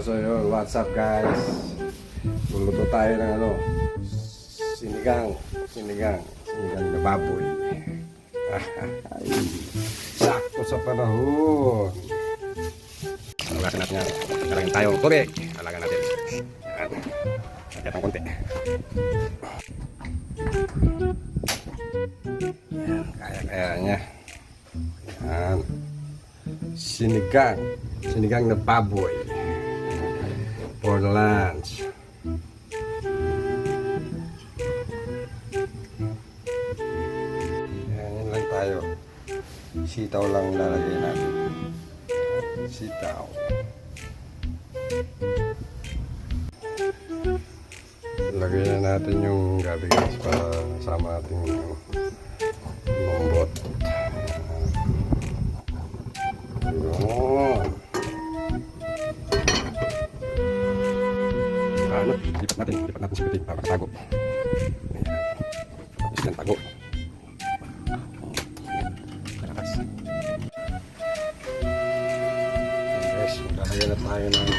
So yun, what's up guys? Luluto tayo ng sinigang na baboy. Sakto sa panahon. Alagaan natin yan. Alagaan tayo tubig. Alagaan natin. Yan. Lagyan ng konti. Yan, kaya niya. Yan. Sinigang na baboy. For lunch. Yan lang tayo. Sitaw lang lalagay natin. Sitaw. Lagay na natin yung gabi guys para sama natin yung lombot. Yun. Lipat natin si Biting para makatago. Tapos yan, tago. Karakas. Guys, maglalagay na tayo ng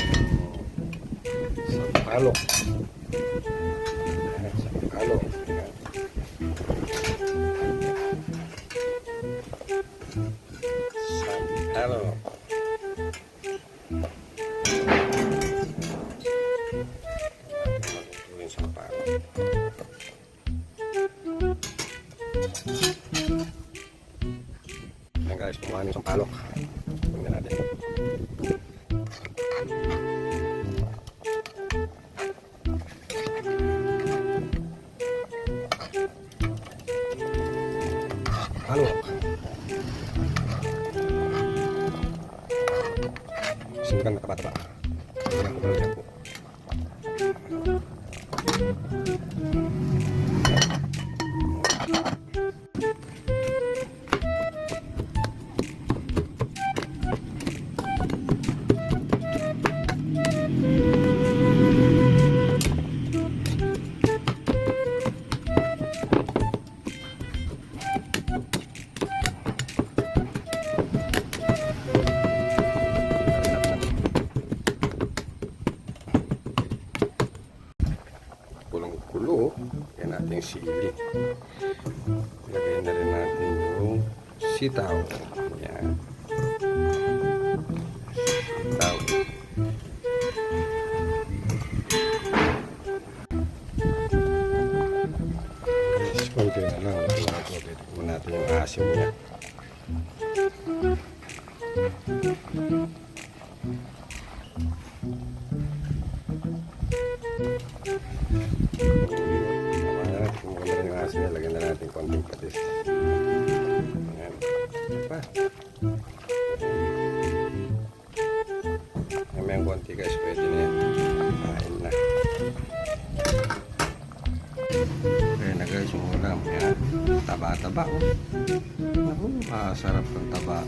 sampalok. Sampalok. Sampalok. Ayan guys, kumuha ng sampalok. Tingnan natin. Sampalok. Sinigang na taba-taba. Sinigang ko yan po. Kulong-kulo, yan natin yung sili. Lagay na rin natin yung sitaw. Yan. Sitaw. Guys, konti na lang. Tignan natin yung asim niya. Kung maganda rin yung asin niya, lagyan na natin konting patis. Ayan. Pa. May ang konti guys, pwede na yan. Kain na. Ayan na guys, yung ulam. Ayan. Taba-taba. Masarap ng taba.